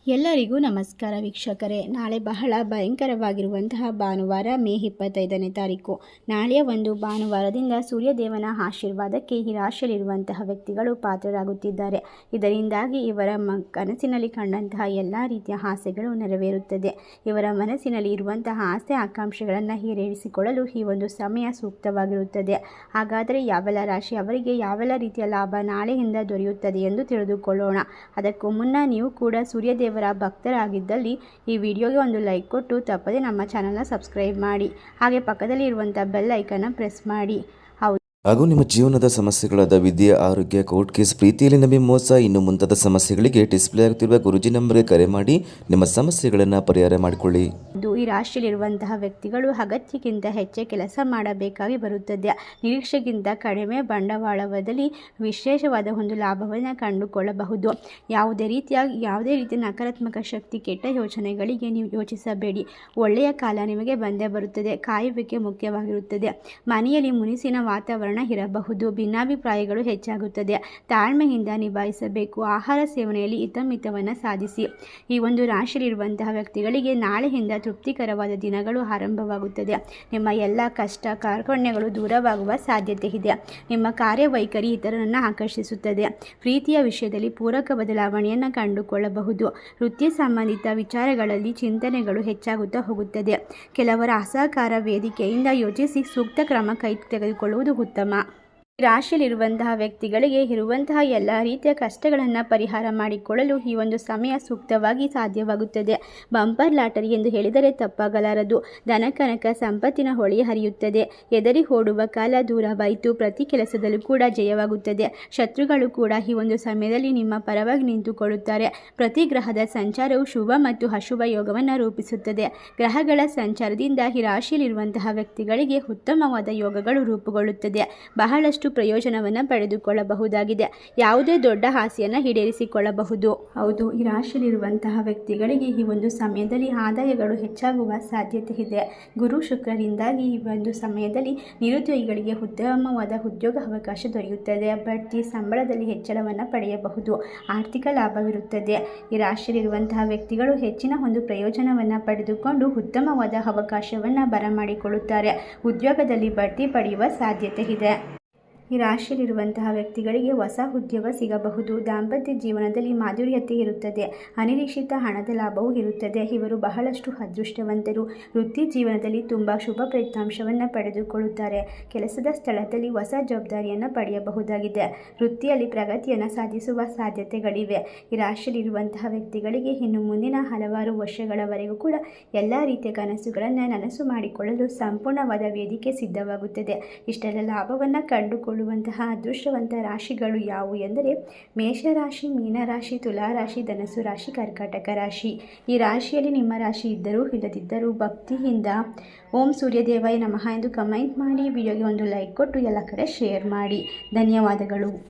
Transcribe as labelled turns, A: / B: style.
A: ಎಲ್ಲರಿಗೂ ನಮಸ್ಕಾರ ವೀಕ್ಷಕರೇ. ನಾಳೆ ಬಹಳ ಭಯಂಕರವಾಗಿರುವಂತಹ ಭಾನುವಾರ, ಮೇ 25ನೇ ತಾರೀಕು. ನಾಳೆಯ ಒಂದು ಭಾನುವಾರದಿಂದ ಸೂರ್ಯದೇವನ ಆಶೀರ್ವಾದಕ್ಕೆ ಈ ರಾಶಿಯಲ್ಲಿರುವಂತಹ ವ್ಯಕ್ತಿಗಳು ಪಾತ್ರರಾಗುತ್ತಿದ್ದಾರೆ. ಇದರಿಂದಾಗಿ ಇವರ ಕನಸಿನಲ್ಲಿ ಕಂಡಂತಹ ಎಲ್ಲ ರೀತಿಯ ಆಸೆಗಳು ನೆರವೇರುತ್ತದೆ. ಇವರ ಮನಸ್ಸಿನಲ್ಲಿ ಇರುವಂತಹ ಆಸೆ ಆಕಾಂಕ್ಷೆಗಳನ್ನು ಈಡೇರಿಸಿಕೊಳ್ಳಲು ಈ ಒಂದು ಸಮಯ ಸೂಕ್ತವಾಗಿರುತ್ತದೆ. ಹಾಗಾದರೆ ಯಾವೆಲ್ಲ ರಾಶಿ ಅವರಿಗೆ ಯಾವೆಲ್ಲ ರೀತಿಯ ಲಾಭ ನಾಳೆಯಿಂದ ದೊರೆಯುತ್ತದೆ ಎಂದು ತಿಳಿದುಕೊಳ್ಳೋಣ. ಅದಕ್ಕೂ ಮುನ್ನ ನೀವು ಕೂಡ ಸೂರ್ಯದೇವ ಭಕ್ತರಾಗಿದ್ದಲ್ಲಿ ಈ ವಿಡಿಯೋಗೆ ಒಂದು ಲೈಕ್ ಕೊಟ್ಟು ತಪ್ಪದೆ ನಮ್ಮ ಚಾನಲ್ನ ಸಬ್ಸ್ಕ್ರೈಬ್ ಮಾಡಿ. ಹಾಗೆ ಪಕ್ಕದಲ್ಲಿ ಇರುವಂಥ ಬೆಲ್ ಐಕನ್ನ ಪ್ರೆಸ್ ಮಾಡಿ.
B: ಹಾಗೂ ನಿಮ್ಮ ಜೀವನದ ಸಮಸ್ಯೆಗಳಾದ ವಿದ್ಯೆ, ಆರೋಗ್ಯ, ಕೋರ್ಟ್ ಕೇಸ್, ಪ್ರೀತಿಯಲ್ಲಿ ನಂಬಿ ಮೋಸ, ಇನ್ನು ಮುಂತಾದ ಸಮಸ್ಯೆಗಳಿಗೆ ಡಿಸ್ಪ್ಲೇ ಆಗುತ್ತಿರುವ ಗುರುಜಿ ನಂಬರ್ಗೆ ಕರೆ ಮಾಡಿ ನಿಮ್ಮ ಸಮಸ್ಯೆಗಳನ್ನು ಪರಿಹಾರ ಮಾಡಿಕೊಳ್ಳಿ.
A: ಈ ರಾಶಿಯಲ್ಲಿರುವಂತಹ ವ್ಯಕ್ತಿಗಳು ಅಗತ್ಯಕ್ಕಿಂತ ಹೆಚ್ಚೆ ಕೆಲಸ ಮಾಡಬೇಕಾಗಿ ಬರುತ್ತದೆ. ನಿರೀಕ್ಷೆಗಿಂತ ಕಡಿಮೆ ಬಂಡವಾಳದಲ್ಲಿ ವಿಶೇಷವಾದ ಒಂದು ಲಾಭವನ್ನು ಕಂಡುಕೊಳ್ಳಬಹುದು. ಯಾವುದೇ ರೀತಿಯ ನಕಾರಾತ್ಮಕ ಶಕ್ತಿ, ಕೆಟ್ಟ ಯೋಚನೆಗಳಿಗೆ ನೀವು ಯೋಚಿಸಬೇಡಿ. ಒಳ್ಳೆಯ ಕಾಲ ನಿಮಗೆ ಬಂದೇ ಬರುತ್ತದೆ. ಕಾಯುವಿಕೆ ಮುಖ್ಯವಾಗಿರುತ್ತದೆ. ಮನೆಯಲ್ಲಿ ಮುನಿಸಿನ ವಾತಾವರಣ ಇರಬಹುದು. ಭಿನ್ನಾಭಿಪ್ರಾಯಗಳು ಹೆಚ್ಚಾಗುತ್ತದೆ. ತಾಳ್ಮೆಯಿಂದ ನಿಭಾಯಿಸಬೇಕು. ಆಹಾರ ಸೇವನೆಯಲ್ಲಿ ಹಿತಮಿತವನ್ನು ಸಾಧಿಸಿ. ಈ ಒಂದು ರಾಶಿಯಲ್ಲಿರುವಂತಹ ವ್ಯಕ್ತಿಗಳಿಗೆ ನಾಳೆಯಿಂದ ತೃಪ್ತಿಕರವಾದ ದಿನಗಳು ಆರಂಭವಾಗುತ್ತದೆ. ನಿಮ್ಮ ಎಲ್ಲ ಕಷ್ಟ ಕಾರ್ಪಣ್ಯಗಳು ದೂರವಾಗುವ ಸಾಧ್ಯತೆ ಇದೆ. ನಿಮ್ಮ ಕಾರ್ಯವೈಖರಿ ಇತರರನ್ನು ಆಕರ್ಷಿಸುತ್ತದೆ. ಪ್ರೀತಿಯ ವಿಷಯದಲ್ಲಿ ಪೂರಕ ಬದಲಾವಣೆಯನ್ನು ಕಂಡುಕೊಳ್ಳಬಹುದು. ವೃತ್ತಿ ಸಂಬಂಧಿತ ವಿಚಾರಗಳಲ್ಲಿ ಚಿಂತನೆಗಳು ಹೆಚ್ಚಾಗುತ್ತಾ ಹೋಗುತ್ತದೆ. ಕೆಲವರ ಅಸಹಕಾರ ವೇದಿಕೆಯಿಂದ ಯೋಚಿಸಿ ಸೂಕ್ತ ಕ್ರಮ ತೆಗೆದುಕೊಳ್ಳುವುದು ಉತ್ತಮ. ರಾಶಿಯಲ್ಲಿರುವಂತಹ ವ್ಯಕ್ತಿಗಳಿಗೆ ಇರುವಂತಹ ಎಲ್ಲ ರೀತಿಯ ಕಷ್ಟಗಳನ್ನು ಪರಿಹಾರ ಮಾಡಿಕೊಳ್ಳಲು ಈ ಒಂದು ಸಮಯ ಸೂಕ್ತವಾಗಿ ಸಾಧ್ಯವಾಗುತ್ತದೆ. ಬಂಪರ್ ಲಾಟರಿ ಎಂದು ಹೇಳಿದರೆ ತಪ್ಪಾಗಲಾರದು. ಧನಕನಕ ಸಂಪತ್ತಿನ ಹೊಳೆ ಹರಿಯುತ್ತದೆ. ಎದರಿ ಓಡುವ ಕಾಲ ದೂರವಾಯಿತು. ಪ್ರತಿ ಕೆಲಸದಲ್ಲೂ ಕೂಡ ಜಯವಾಗುತ್ತದೆ. ಶತ್ರುಗಳು ಕೂಡ ಈ ಒಂದು ಸಮಯದಲ್ಲಿ ನಿಮ್ಮ ಪರವಾಗಿ ನಿಂತುಕೊಳ್ಳುತ್ತಾರೆ. ಪ್ರತಿ ಗ್ರಹದ ಸಂಚಾರವು ಶುಭ ಮತ್ತು ಅಶುಭ ಯೋಗವನ್ನು ರೂಪಿಸುತ್ತದೆ. ಗ್ರಹಗಳ ಸಂಚಾರದಿಂದ ಈ ರಾಶಿಯಲ್ಲಿರುವಂತಹ ವ್ಯಕ್ತಿಗಳಿಗೆ ಉತ್ತಮವಾದ ಯೋಗಗಳು ರೂಪುಗೊಳ್ಳುತ್ತದೆ. ಬಹಳಷ್ಟು ಪ್ರಯೋಜನವನ್ನು ಪಡೆದುಕೊಳ್ಳಬಹುದಾಗಿದೆ. ಯಾವುದೇ ದೊಡ್ಡ ಆಸೆಯನ್ನು ಈಡೇರಿಸಿಕೊಳ್ಳಬಹುದು. ಹೌದು, ಈ ರಾಶಿಯಲ್ಲಿರುವಂತಹ ವ್ಯಕ್ತಿಗಳಿಗೆ ಈ ಒಂದು ಸಮಯದಲ್ಲಿ ಆದಾಯಗಳು ಹೆಚ್ಚಾಗುವ ಸಾಧ್ಯತೆ ಇದೆ. ಗುರು ಶುಕ್ರರಿಂದಾಗಿ ಈ ಒಂದು ಸಮಯದಲ್ಲಿ ನಿರುದ್ಯೋಗಿಗಳಿಗೆ ಉತ್ತಮವಾದ ಉದ್ಯೋಗ ಅವಕಾಶ ದೊರೆಯುತ್ತದೆ. ಬಡ್ತಿ ಸಂಬಳದಲ್ಲಿ ಹೆಚ್ಚಳವನ್ನು ಪಡೆಯಬಹುದು. ಆರ್ಥಿಕ ಲಾಭವಿರುತ್ತದೆ. ಈ ರಾಶಿಯಲ್ಲಿರುವಂತಹ ವ್ಯಕ್ತಿಗಳು ಹೆಚ್ಚಿನ ಒಂದು ಪ್ರಯೋಜನವನ್ನು ಪಡೆದುಕೊಂಡು ಉತ್ತಮವಾದ ಅವಕಾಶವನ್ನು ಬರಮಾಡಿಕೊಳ್ಳುತ್ತಾರೆ. ಉದ್ಯೋಗದಲ್ಲಿ ಬಡ್ತಿ ಪಡೆಯುವ ಸಾಧ್ಯತೆ ಇದೆ. ಈ ರಾಶಿಯಲ್ಲಿರುವಂತಹ ವ್ಯಕ್ತಿಗಳಿಗೆ ಹೊಸ ಉದ್ಯೋಗ ಸಿಗಬಹುದು. ದಾಂಪತ್ಯ ಜೀವನದಲ್ಲಿ ಮಾಧುರ್ಯತೆ ಇರುತ್ತದೆ. ಅನಿರೀಕ್ಷಿತ ಹಣದ ಲಾಭವೂ ಇರುತ್ತದೆ. ಇವರು ಬಹಳಷ್ಟು ಅದೃಷ್ಟವಂತರು. ವೃತ್ತಿ ಜೀವನದಲ್ಲಿ ತುಂಬ ಶುಭ ಫಲಿತಾಂಶವನ್ನು ಪಡೆದುಕೊಳ್ಳುತ್ತಾರೆ. ಕೆಲಸದ ಸ್ಥಳದಲ್ಲಿ ಹೊಸ ಜವಾಬ್ದಾರಿಯನ್ನು ಪಡೆಯಬಹುದಾಗಿದೆ. ವೃತ್ತಿಯಲ್ಲಿ ಪ್ರಗತಿಯನ್ನು ಸಾಧಿಸುವ ಸಾಧ್ಯತೆಗಳಿವೆ. ಈ ರಾಶಿಯಲ್ಲಿರುವಂತಹ ವ್ಯಕ್ತಿಗಳಿಗೆ ಇನ್ನು ಮುಂದಿನ ಹಲವಾರು ವರ್ಷಗಳವರೆಗೂ ಕೂಡ ಎಲ್ಲ ರೀತಿಯ ಕನಸುಗಳನ್ನು ನನಸು ಮಾಡಿಕೊಳ್ಳಲು ಸಂಪೂರ್ಣವಾದ ವೇದಿಕೆ ಸಿದ್ಧವಾಗುತ್ತದೆ. ಇಷ್ಟೆಲ್ಲ ಲಾಭವನ್ನು ಕಂಡುಕೊಳ್ಳುವಂತಹ ಅದೃಷ್ಟವಂತ ರಾಶಿಗಳು ಯಾವುವು ಎಂದರೆ ಮೇಷರಾಶಿ, ಮೀನರಾಶಿ, ತುಲಾರಾಶಿ, ಧನಸ್ಸು ರಾಶಿ, ಕರ್ಕಾಟಕ ರಾಶಿ. ಈ ರಾಶಿಯಲ್ಲಿ ನಿಮ್ಮ ರಾಶಿ ಇದ್ದರೂ ಇಲ್ಲದಿದ್ದರೂ ಭಕ್ತಿಯಿಂದ ಓಂ ಸೂರ್ಯದೇವಾಯ ನಮಃ ಎಂದು ಕಮೆಂಟ್ ಮಾಡಿ. ವಿಡಿಯೋಗೆ ಒಂದು ಲೈಕ್ ಕೊಟ್ಟು ಎಲ್ಲ ಕಡೆ ಶೇರ್ ಮಾಡಿ. ಧನ್ಯವಾದಗಳು.